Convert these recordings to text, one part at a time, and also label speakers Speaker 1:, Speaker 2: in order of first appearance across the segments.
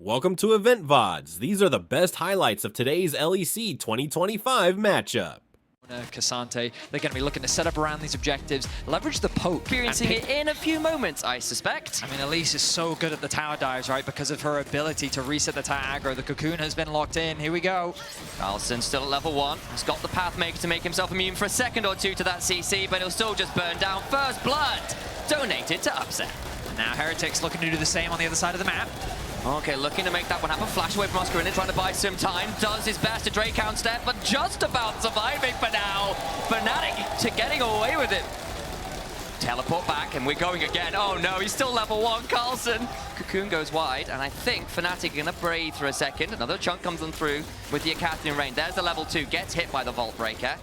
Speaker 1: Welcome to Loleventvods. These are the best highlights of today's LEC 2025 matchup.
Speaker 2: Cassante, they're going to be looking to set up around these objectives, leverage the poke.
Speaker 3: Experiencing it in a few moments, I suspect.
Speaker 2: I mean, Elise is so good at the tower dives, right? Because of her ability to reset the tower aggro. The cocoon has been locked in. Here we go.
Speaker 3: Carlson still at level 1. He's got the Pathmaker to make himself immune for a second or two to that CC, but he'll still just burn down. First blood donated to Upset.
Speaker 2: Now Heretics looking to do the same on the other side of the map.
Speaker 3: Okay, looking to make that one happen. Flash away from Oscar in it, trying to buy some time. Does his best to Drake count step, but just about surviving for now. Fnatic to getting away with it. Teleport back, and we're going again. Oh no, he's still level 1, Carlson. Cocoon goes wide, and I think Fnatic are gonna breathe for a second. Another chunk comes on through with the Acathnian Rain. There's the level 2, gets hit by the Vault Breaker.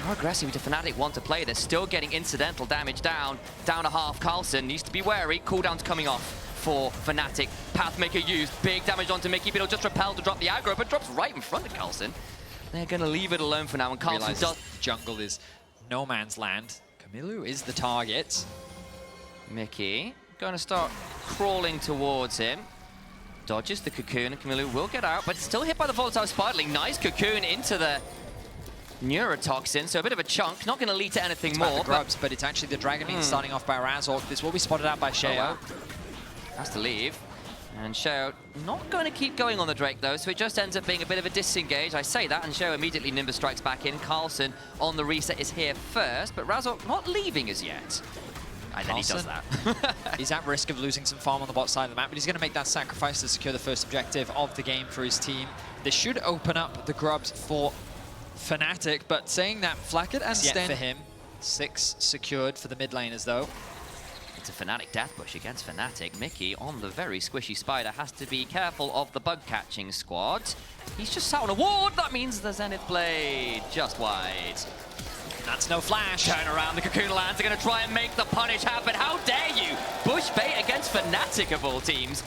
Speaker 3: How aggressive do Fnatic want to play this? Still getting incidental damage down to half. Carlson needs to be wary. Cooldown's coming off for Fnatic. Pathmaker used, big damage onto Mickey, but he'll just repel to drop the aggro, but drops right in front of Carlson. They're gonna leave it alone for now, and Carlson does.
Speaker 2: Jungle is no man's land. Camilo is the target.
Speaker 3: Mickey gonna start crawling towards him. Dodges the cocoon, and Camilo will get out, but still hit by the volatile Spiderling. Nice cocoon into the neurotoxin, so a bit of a chunk. Not gonna lead to anything more.
Speaker 2: The grubs, but it's actually the Dragon Meat starting off by Razork. This will be spotted out by Sheo.
Speaker 3: Oh, wow. Has to leave. And Sheo not going to keep going on the Drake though, so it just ends up being a bit of a disengage. I say that, and Sheo immediately Nimbus strikes back in. Carlson on the reset is here first, but Razork not leaving as yet. And then he does that.
Speaker 2: He's at risk of losing some farm on the bot side of the map, but he's going to make that sacrifice to secure the first objective of the game for his team. This should open up the grubs for Fnatic, but saying that, Flacket and Sten for him. 6 secured for the mid laners though.
Speaker 3: It's a Fnatic death push against Fnatic. Mickey on the very squishy spider has to be careful of the bug catching squad. He's just sat on a ward. That means the Zenith Blade just wide.
Speaker 2: That's no flash.
Speaker 3: Turn around, the cocoon lands. They're going to try and make the punish happen. How dare you? Bush bait against Fnatic of all teams.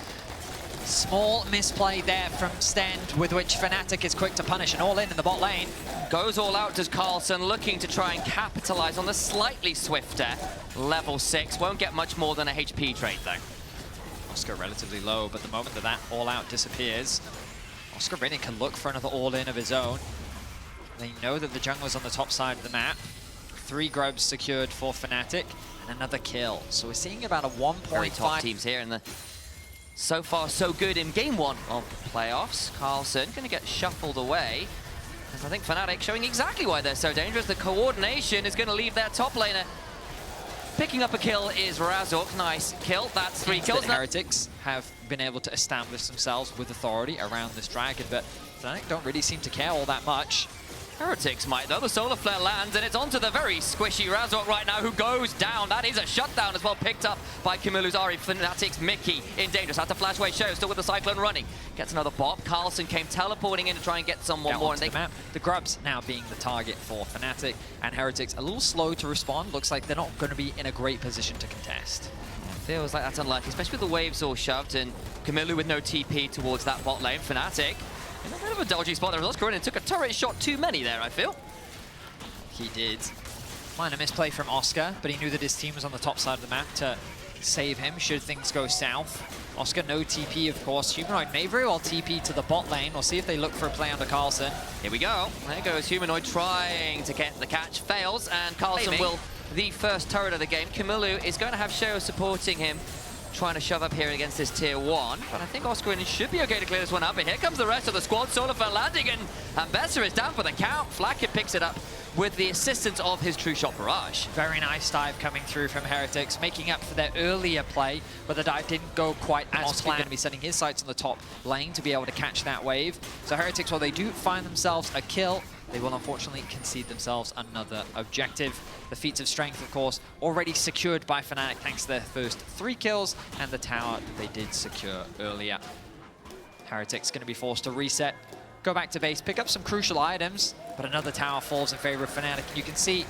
Speaker 2: Small misplay there from Stend, with which Fnatic is quick to punish, and all in the bot lane.
Speaker 3: Goes all out, does Carlson, looking to try and capitalize on the slightly swifter level 6. Won't get much more than a HP trade though.
Speaker 2: Oscar relatively low, but the moment that all out disappears, Oscar Riddick can look for another all-in of his own. They know that the jungler's on the top side of the map. 3 grubs secured for Fnatic, and another kill. So we're seeing about a 1.5.
Speaker 3: Very top teams here in the... So far, so good in game 1 of the playoffs. Carlson going to get shuffled away. As I think Fnatic showing exactly why they're so dangerous. The coordination is going to leave their top laner. Picking up a kill is Razork. Nice kill. That's 3 kills.
Speaker 2: Heretics have been able to establish themselves with authority around this dragon, but Fnatic don't really seem to care all that much.
Speaker 3: Heretics might though. The Solar Flare lands, and it's onto the very squishy Razork right now, who goes down. That is a shutdown as well, picked up by Camilu's Ari. Fnatic's Mickey in danger. Has to flash away. Sheo still with the Cyclone running. Gets another bop. Carlson came teleporting in to try and get someone more. And
Speaker 2: the map. The grubs now being the target for Fnatic, and Heretics a little slow to respond. Looks like they're not going to be in a great position to contest.
Speaker 3: Feels like that's unlucky, especially with the waves all shoved, and Camilu with no TP towards that bot lane. Fnatic in a bit of a dodgy spot there. Oscar in and took a turret shot too many there, I feel.
Speaker 2: He did. Minor misplay from Oscar, but he knew that his team was on the top side of the map to save him should things go south. Oscar no TP, of course. Humanoid may very well TP to the bot lane. We'll see if they look for a play under Carlson.
Speaker 3: Here we go. There goes Humanoid trying to get the catch. Fails, and Carlson will the first turret of the game. Camilu is going to have Sheo supporting him, trying to shove up here against this tier 1, but I think Oscar should be okay to clear this one up. And here comes the rest of the squad. Solar Flare landing, and Besser is down for the count. Flacket picks it up with the assistance of his True Shot Barrage.
Speaker 2: Very nice dive coming through from Heretics, making up for their earlier play, but the dive didn't go quite as planned. Going to be setting his sights on the top lane to be able to catch that wave. So Heretics, while they do find themselves a kill, they will unfortunately concede themselves another objective. The feats of strength, of course, already secured by Fnatic thanks to their first 3 kills, and the tower they did secure earlier. Heretics going to be forced to reset, go back to base, pick up some crucial items, but another tower falls in favor of Fnatic. And you can see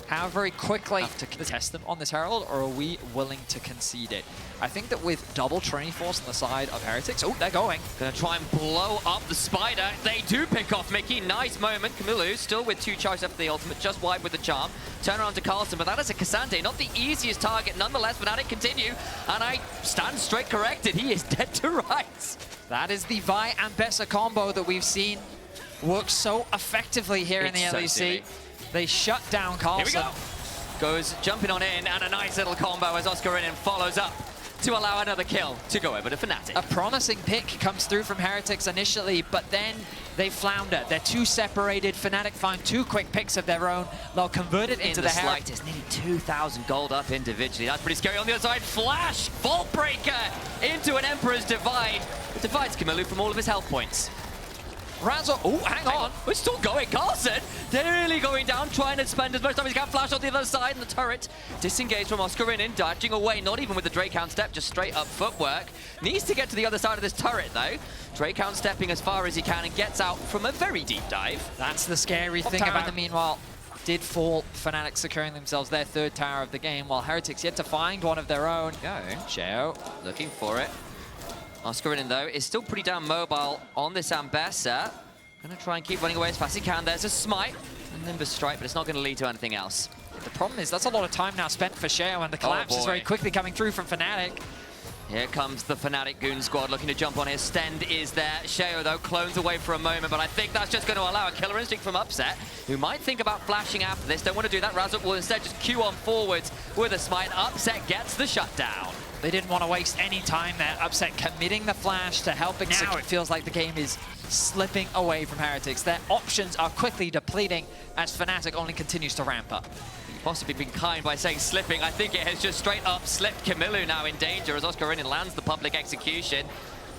Speaker 2: how very quickly to test them on this Herald, or are we willing to concede it? I think that with double Trinity Force on the side of Heretics, oh, they're going.
Speaker 3: Gonna try and blow up the Spider. They do pick off Mickey. Nice moment. Camilo still with 2 charges after the ultimate, just wide with the charm. Turn around to Carlson, but that is a Cassandre. Not the easiest target. Nonetheless, Fnatic continue, and I stand straight corrected. He is dead to rights.
Speaker 2: That is the Vi and Bessa combo that we've seen work so effectively here in the LEC. They shut down Carlson.
Speaker 3: Here we go. Goes jumping on in, and a nice little combo as Oscarinin follows up to allow another kill to go over to Fnatic.
Speaker 2: A promising pick comes through from Heretics initially, but then they flounder. They're too separated. Fnatic find 2 quick picks of their own. They'll convert it into the
Speaker 3: slightest. Nearly 2,000 gold up individually. That's pretty scary. On the other side, Flash, Vault Breaker into an Emperor's Divide. It divides Camilo from all of his health points.
Speaker 2: Razzle, oh, hang on.
Speaker 3: We're still going. Carlson nearly going down, trying to spend as much time as he can. Flash on the other side, and the turret disengaged from Oscarinin, dodging away, not even with the Drakehound step, just straight up footwork. Needs to get to the other side of this turret, though. Drakehound stepping as far as he can and gets out from a very deep dive.
Speaker 2: That's the scary thing about the meanwhile. Did fall, Fnatic securing themselves their 3rd tower of the game, while Heretics yet to find one of their own.
Speaker 3: Go. Sheo looking for it. Oscarinin, though, is still pretty damn mobile on this Ambessa. Gonna try and keep running away as fast as he can. There's a smite, and Nimbus strike, but it's not gonna lead to anything else.
Speaker 2: The problem is that's a lot of time now spent for Sheo, and the collapse is very quickly coming through from Fnatic.
Speaker 3: Here comes the Fnatic Goon Squad looking to jump on here. Stend is there. Sheo, though, clones away for a moment, but I think that's just going to allow a killer instinct from Upset, who might think about flashing after this. Don't want to do that. Razuk will instead just queue on forwards with a smite. Upset gets the shutdown.
Speaker 2: They didn't want to waste any time there. Upset committing the flash to helping. Now it feels like the game is slipping away from Heretics. Their options are quickly depleting as Fnatic only continues to ramp up.
Speaker 3: Possibly been kind by saying slipping. I think it has just straight up slipped. Camilo now in danger as Oscarinin lands the public execution.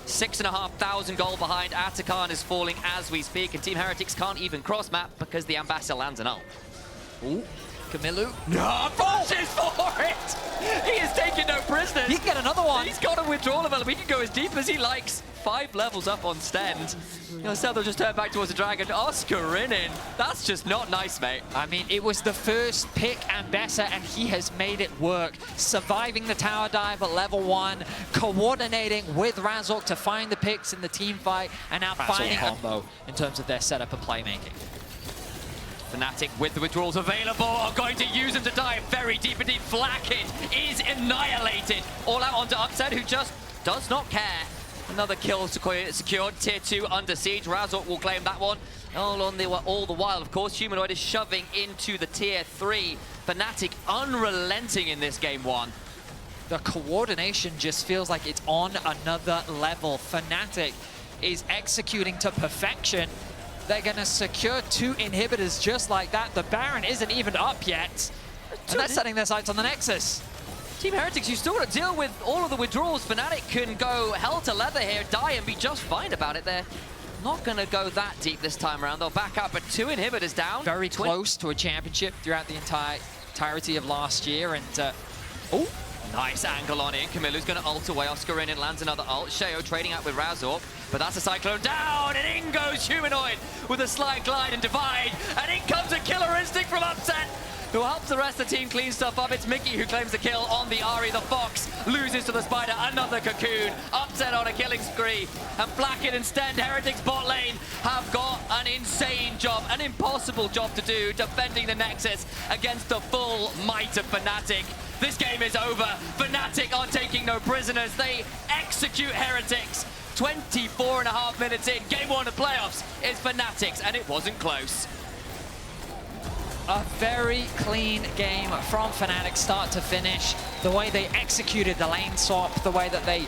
Speaker 3: 6,500 gold behind. Atakan is falling as we speak, and Team Heretics can't even cross map because the Ambassador lands an ult.
Speaker 2: Ooh, Camilo.
Speaker 3: No, pushes for it! He is taking no prisoners.
Speaker 2: He can get another one.
Speaker 3: He's got a withdrawal level. He can go as deep as he likes. 5 levels up on Stend. Instead they'll just turn back towards the Dragon. Oscarinin. That's just not nice, mate.
Speaker 2: I mean, it was the first pick and Bessa, and he has made it work. Surviving the tower dive at level 1, coordinating with Razok to find the picks in the team fight, and now finding a combo in terms of their setup and playmaking.
Speaker 3: Fnatic with the withdrawals available are going to use them to dive very deep indeed. Flackett is annihilated. All out onto Upset, who just does not care. Another kill secured. Tier 2 under siege. Razok will claim that one. All the while, of course, Humanoid is shoving into the Tier 3. Fnatic unrelenting in this game 1.
Speaker 2: The coordination just feels like it's on another level. Fnatic is executing to perfection. They're going to secure 2 inhibitors just like that. The Baron isn't even up yet. And they're setting their sights on the Nexus.
Speaker 3: Team Heretics, you still got to deal with all of the withdrawals. Fnatic can go hell to leather here, die and be just fine about it. They're not going to go that deep this time around. They'll back up, but 2 inhibitors down.
Speaker 2: Very close to a championship throughout the entirety of last year. And
Speaker 3: oh, nice angle on in. Camilo's going to ult away. Oscarinin lands another ult. Sheo trading out with Razork, but that's a Cyclone down, and in goes Humanoid with a slide, glide, and divide. And in comes a killer instinct from Upset, who helps the rest of the team clean stuff up. It's Mickey who claims the kill on the Ahri. The Fox loses to the Spider. Another Cocoon. Upset on a killing spree. And Blackett and Stend, Heretics bot lane, have got an insane job, an impossible job to do, defending the Nexus against the full might of Fnatic. This game is over. Fnatic are taking no prisoners. They execute Heretics. 24.5 minutes in. Game 1 of playoffs is Fnatic's, and it wasn't close.
Speaker 2: A very clean game from Fnatic, start to finish. The way they executed the lane swap, the way that they